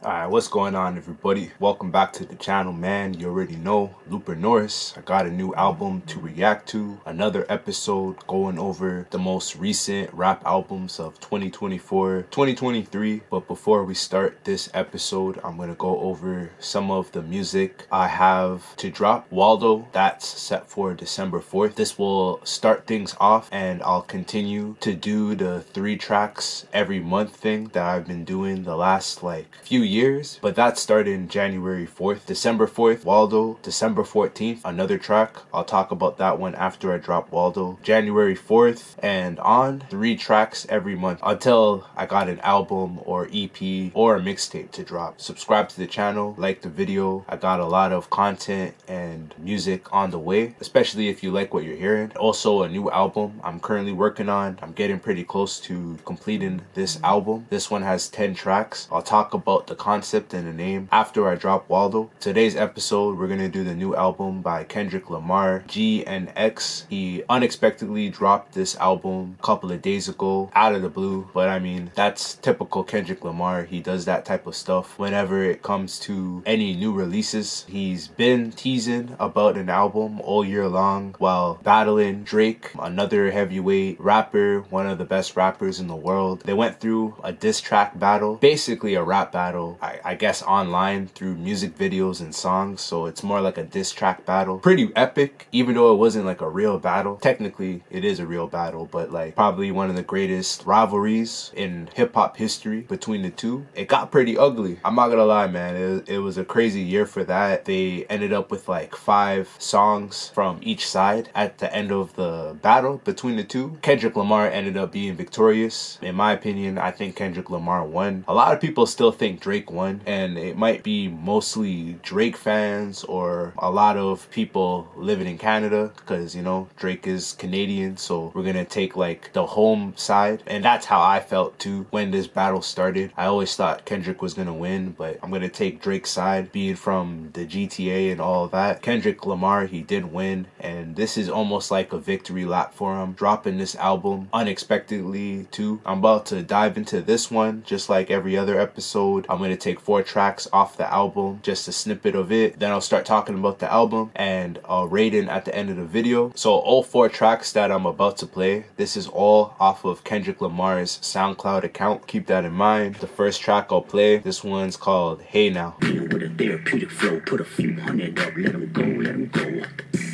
Alright, what's going on, everybody? Welcome back to the channel, man. You already know, Norris. I got a new album to react to. Another episode going over the most recent rap albums of 2024, 2023. But before we start this episode, I'm going to go over some of the music I have to drop. Waldo, that's set for December 4th. This will start things off, and I'll continue to do the 3 tracks every month thing that I've been doing the last few years, but that started January 4th. December 4th, Waldo. December 14th, another track. I'll talk about that one after I drop Waldo. January 4th and on, 3 tracks every month until I got an album or EP or a mixtape to drop. Subscribe to the channel, like the video. I got a lot of content and music on the way, especially if you like what you're hearing. Also, a new album I'm currently working on. I'm getting pretty close to completing this album. This one has 10 tracks. I'll talk about the concept and the name after I drop Waldo. Today's episode, we're gonna do the new album by Kendrick Lamar, GNX. He unexpectedly dropped this album a couple of days ago out of the blue, but I mean, that's typical Kendrick Lamar. He does that type of stuff whenever it comes to any new releases. He's been teasing about an album all year long while battling Drake, another heavyweight rapper, one of the best rappers in the world. They went through a diss track battle, basically a rap battle, I guess online through music videos and songs, so it's more like a diss track battle. Pretty epic, even though it wasn't like a real battle. Technically it is a real battle, but probably one of the greatest rivalries in hip-hop history between the two. It got pretty ugly, I'm not gonna lie, man. It was a crazy year for that. They ended up with 5 songs from each side at the end of the battle between the two. Kendrick Lamar ended up being victorious. In my opinion, I think Kendrick Lamar won. A lot of people still think Drake won, and it might be mostly Drake fans or a lot of people living in Canada, because, you know, Drake is Canadian, so we're gonna take the home side. And that's how I felt too when this battle started. I always thought Kendrick was gonna win, but I'm gonna take Drake's side, being from the GTA and all of that. Kendrick Lamar, he did win, and this is almost like a victory lap for him, dropping this album unexpectedly too. I'm about to dive into this one just like every other episode. I'm gonna take 4 tracks off the album, just a snippet of it. Then I'll start talking about the album and a rating at the end of the video. So all 4 tracks that I'm about to play, this is all off of Kendrick Lamar's SoundCloud account. Keep that in mind. The first track I'll play, this one's called Hey Now. With a therapeutic flow, put a few hundred up, let 'em go, let 'em go.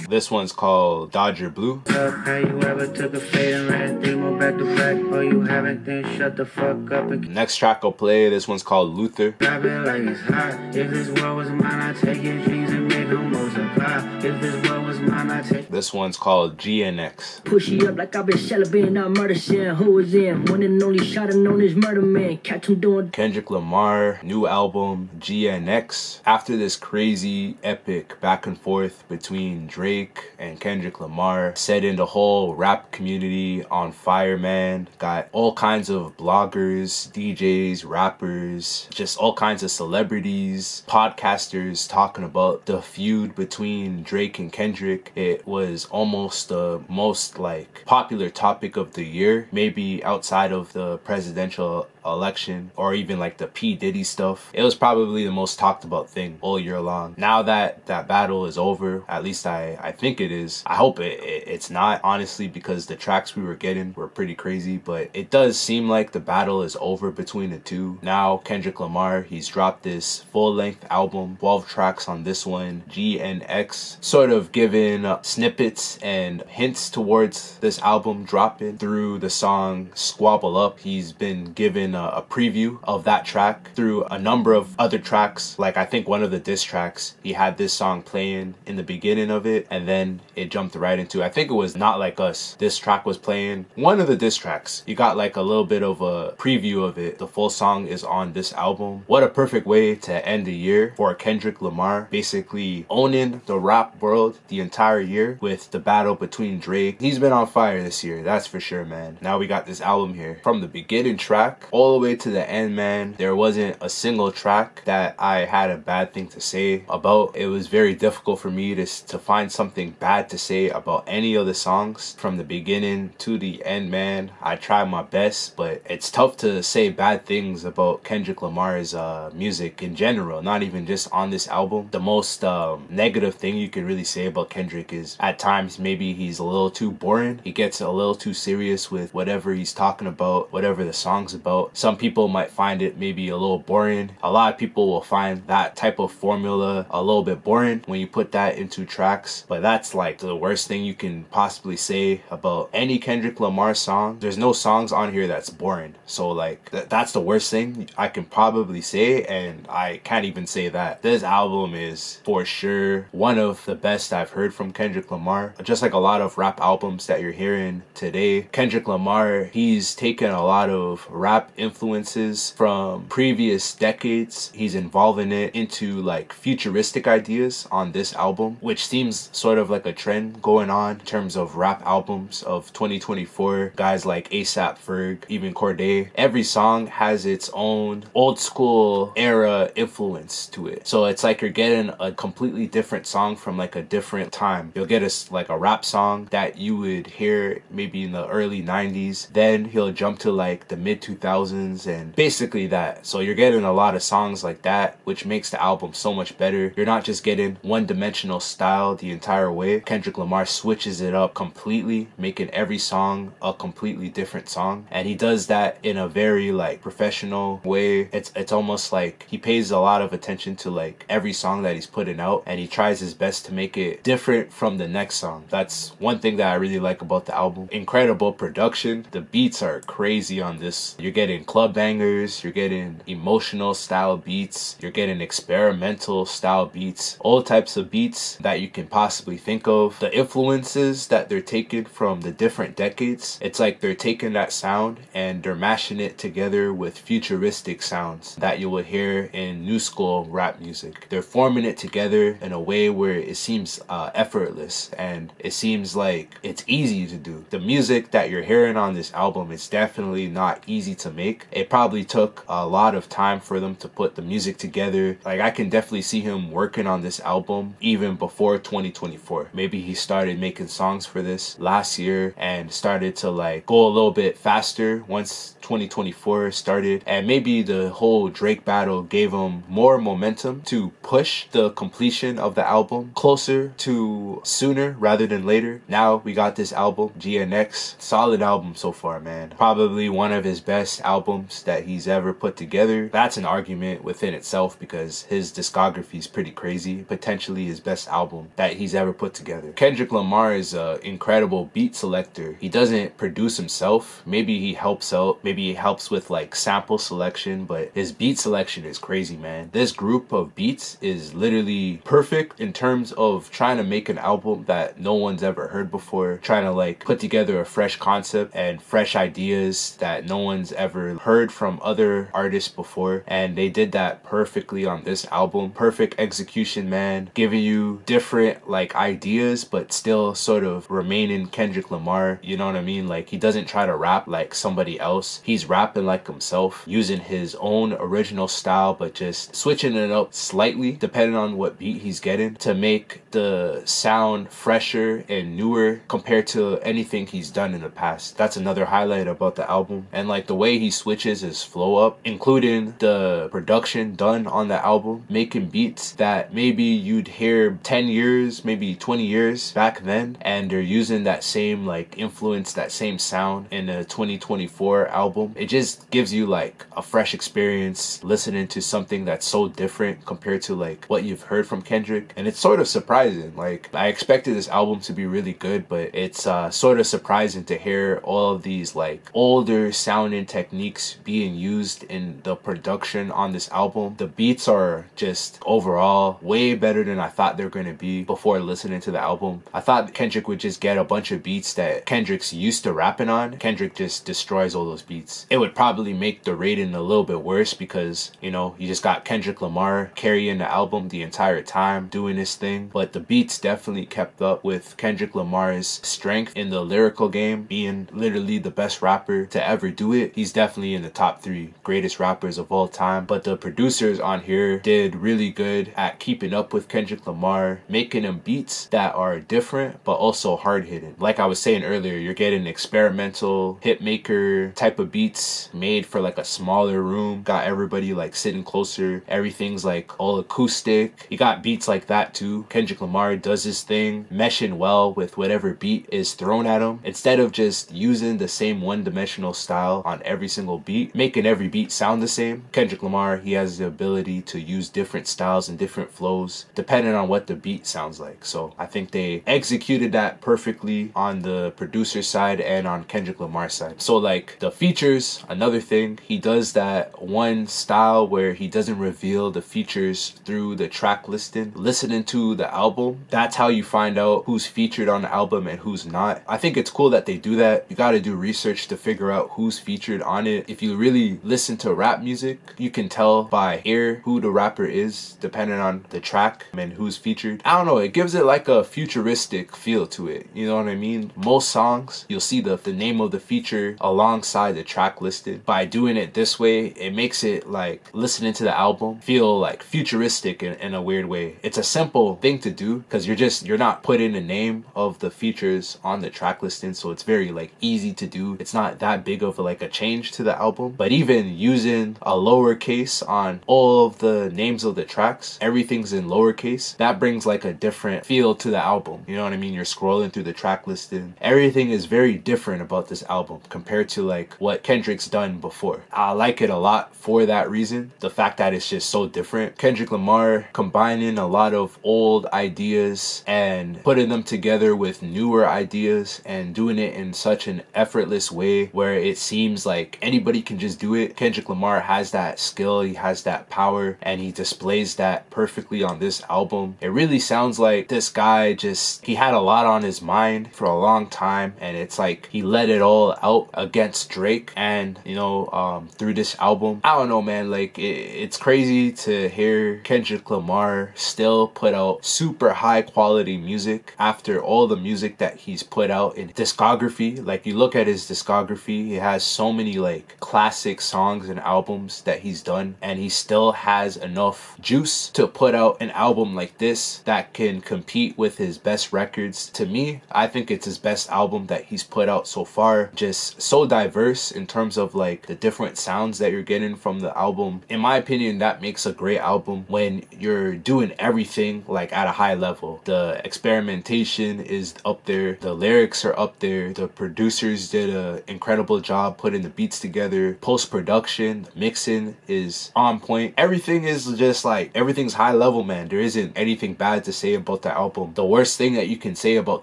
This one's called Dodger Blue. How you ever took a fade and ran 3 more back to back? Oh, you haven't, then shut the fuck up and Next track I'll play, this one's called Luther. grab it like it's hot. If this world was mine, I'd take your dreams and make them multiply. If this world was mine, I'd take. This one's called GNX. Push you up like I've been celebrating our murder scene. Who is in? One and only shot and known as Murder Man. Catch him doing. Kendrick Lamar, new album, GNX. After this crazy epic back and forth between Drake and Kendrick Lamar, setting the whole rap community on fire, man. Got all kinds of bloggers, DJs, rappers, just all kinds of celebrities, podcasters talking about the feud between Drake and Kendrick. It was almost the most popular topic of the year, maybe outside of the presidential election or even the P. Diddy stuff. It was probably the most talked about thing all year long. Now that that battle is over, at least I think it is. I hope it's not, honestly, because the tracks we were getting were pretty crazy, but it does seem like the battle is over between the two. Now Kendrick Lamar, he's dropped this full-length album, 12 tracks on this one, GNX, sort of giving snippets and hints towards this album dropping through the song Squabble Up. He's been given a preview of that track through a number of other tracks. I think one of the diss tracks, he had this song playing in the beginning of it, and then it jumped right into, I think it was Not Like Us. This track was playing. One of the diss tracks, you got a little bit of a preview of it. The full song is on this album. What a perfect way to end the year for Kendrick Lamar, basically owning the rap world the entire year with the battle between Drake. He's been on fire this year, that's for sure, man. Now we got this album here. From the beginning track all all the way to the end, man, there wasn't a single track that I had a bad thing to say about. It was very difficult for me to find something bad to say about any of the songs from the beginning to the end, man. I tried my best, but it's tough to say bad things about Kendrick Lamar's music in general, not even just on this album. The most negative thing you can really say about Kendrick is at times maybe he's a little too boring. He gets a little too serious with whatever he's talking about, whatever the song's about. Some people might find it maybe a little boring. A lot of people will find that type of formula a little bit boring when you put that into tracks, but that's like the worst thing you can possibly say about any Kendrick Lamar song. There's no songs on here that's boring, so like that's the worst thing I can probably say, and I can't even say that. This album is for sure one of the best I've heard from Kendrick Lamar. Just like a lot of rap albums that you're hearing today, Kendrick Lamar, he's taken a lot of rap influences from previous decades. He's involving it into like futuristic ideas on this album, which seems sort of like a trend going on in terms of rap albums of 2024. Guys like ASAP Ferg, even Cordae, every song has its own old school era influence to it. So it's like you're getting a completely different song from like a different time. You'll get like a rap song that you would hear maybe in the early 90s. Then he'll jump to like the mid 2000s and basically that. So you're getting a lot of songs like that, which makes the album so much better. You're not just getting one-dimensional style the entire way. Kendrick Lamar switches it up completely, making every song a completely different song, and he does that in a very like professional way. It's almost like he pays a lot of attention to like every song that he's putting out, and he tries his best to make it different from the next song. That's one thing that I really like about the album. Incredible production. The beats are crazy on this. You're getting club bangers, you're getting emotional style beats, you're getting experimental style beats, all types of beats that you can possibly think of. The influences that they're taking from the different decades, it's like they're taking that sound and they're mashing it together with futuristic sounds that you will hear in new school rap music. They're forming it together in a way where it seems effortless, and it seems like it's easy to do. The music that you're hearing on this album is definitely not easy to make. It probably took a lot of time for them to put the music together. Like I can definitely see him working on this album even before 2024. Maybe he started making songs for this last year and started to like go a little bit faster once 2024 started, and maybe the whole Drake battle gave him more momentum to push the completion of the album closer to sooner rather than later. Now we got this album, GNX. Solid album so far, man. Probably one of his best albums that he's ever put together. That's an argument within itself because his discography is pretty crazy. Potentially his best album that he's ever put together. Kendrick Lamar is an incredible beat selector. He doesn't produce himself. Maybe he helps out. Maybe he helps with like sample selection, but his beat selection is crazy, man. This group of beats is literally perfect in terms of trying to make an album that no one's ever heard before, trying to like put together a fresh concept and fresh ideas that no one's ever heard from other artists before, and they did that perfectly on this album. Perfect execution, man, giving you different like ideas but still sort of remaining Kendrick Lamar, you know what I mean? Like he doesn't try to rap like somebody else. He's rapping like himself, using his own original style but just switching it up slightly depending on what beat he's getting to make the sound fresher and newer compared to anything he's done in the past. That's another highlight about the album, and like the way he switches his flow up, including the production done on the album, making beats that maybe you'd hear 10 years, maybe 20 years back then, and they're using that same like influence, that same sound in a 2024 album. It just gives you like a fresh experience listening to something that's so different compared to like what you've heard from Kendrick, and it's sort of surprising. Like I expected this album to be really good, but it's sort of surprising to hear all of these like older sounding techniques being used in the production on this album. The beats are just overall way better than I thought they're going to be before listening to the album. I thought Kendrick would just get a bunch of beats that Kendrick's used to rapping on. Kendrick just destroys all those beats. It would probably make the rating a little bit worse because, you know, you just got Kendrick Lamar carrying the album the entire time doing his thing, but the beats definitely kept up with Kendrick Lamar's strength in the lyrical game, being literally the best rapper to ever do it. He's definitely definitely in the top 3 greatest rappers of all time. But the producers on here did really good at keeping up with Kendrick Lamar, making him beats that are different but also hard-hitting. Like I was saying earlier, you're getting experimental hit maker type of beats made for like a smaller room, got everybody like sitting closer, everything's like all acoustic. You got beats like that too. Kendrick Lamar does his thing, meshing well with whatever beat is thrown at him, instead of just using the same one-dimensional style on every single beat, making every beat sound the same. Kendrick Lamar, he has the ability to use different styles and different flows depending on what the beat sounds like. So I think they executed that perfectly on the producer side and on Kendrick Lamar's side. So like the features, another thing, he does that one style where he doesn't reveal the features through the track listing. Listening to the album, that's how you find out who's featured on the album and who's not. I think it's cool that they do that. You got to do research to figure out who's featured on it. If you really listen to rap music, you can tell by ear who the rapper is depending on the track and who's featured. I don't know, it gives it like a futuristic feel to it, you know what I mean? Most songs, you'll see the name of the feature alongside the track listed. By doing it this way, it makes it like listening to the album feel like futuristic in a weird way. It's a simple thing to do because you're not putting the name of the features on the track listing, so it's very like easy to do. It's not that big of like a change to the album. But even using a lowercase on all of the names of the tracks, everything's in lowercase, that brings like a different feel to the album, you know what I mean? You're scrolling through the track listing, everything is very different about this album compared to like what Kendrick's done before. I like it a lot for that reason, the fact that it's just so different. Kendrick Lamar combining a lot of old ideas and putting them together with newer ideas and doing it in such an effortless way where it seems like anybody can just do it. Kendrick Lamar has that skill, he has that power, and he displays that perfectly on this album. It really sounds like this guy he had a lot on his mind for a long time, and it's like he let it all out against Drake and through this album. I don't know, man, like it's crazy to hear Kendrick Lamar still put out super high quality music after all the music that he's put out in discography. Like you look at his discography, he has so many like classic songs and albums that he's done, and he still has enough juice to put out an album like this that can compete with his best records. To me, I think it's his best album that he's put out so far. Just so diverse in terms of like the different sounds that you're getting from the album. In my opinion, that makes a great album when you're doing everything like at a high level. The experimentation is up there, the lyrics are up there, the producers did an incredible job putting the beats together, post-production, mixing is on point. Everything is just like, everything's high level, man. There isn't anything bad to say about the album. The worst thing that you can say about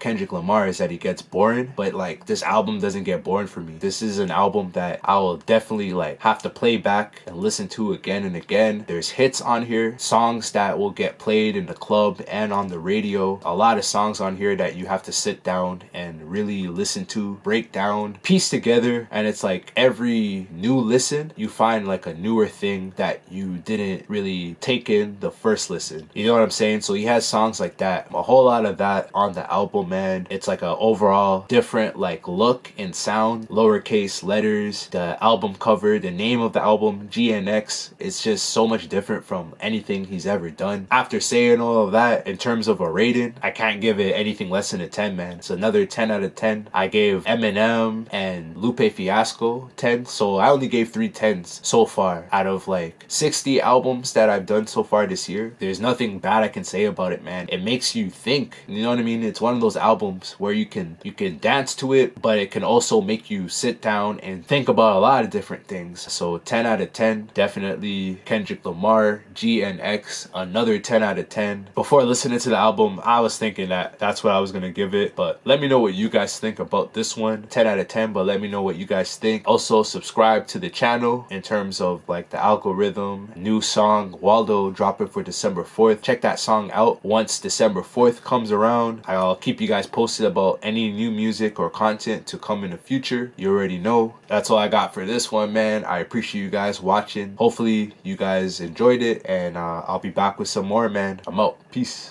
Kendrick Lamar is that he gets boring, but like this album doesn't get boring for me. This is an album that I will definitely like have to play back and listen to again and again. There's hits on here, songs that will get played in the club and on the radio. A lot of songs on here that you have to sit down and really listen to, break down, piece together, and it's like every new listen you find like a newer thing that you didn't really take in the first listen. You know what I'm saying? So he has songs like that, a whole lot of that on the album, man. It's like a overall different like look and sound, lowercase letters, the album cover, the name of the album, GNX. It's just so much different from anything he's ever done. After saying all of that, in terms of a rating, I can't give it anything less than a 10, man. It's another 10 out of 10. I gave Eminem and Lupe Fiasco 10, so I only gave 3 10s so far out of like 60 albums that I've done so far this year. There's nothing bad I can say about it, man. It makes you think, you know what I mean? It's one of those albums where you can dance to it, but it can also make you sit down and think about a lot of different things. So 10 out of 10, definitely Kendrick Lamar, GNX, another 10 out of 10. Before listening to the album, I was thinking that that's what I was gonna give it, but let me know what you guys think about this one. 10 out of 10, but let me know what you guys think. Also subscribe to the channel in terms of like the algorithm. New song Waldo dropping for December 4th. Check that song out once December 4th comes around. I'll keep you guys posted about any new music or content to come in the future. You already know. That's all I got for this one, man. I appreciate you guys watching. Hopefully you guys enjoyed it, and I'll be back with some more, man. I'm out. Peace.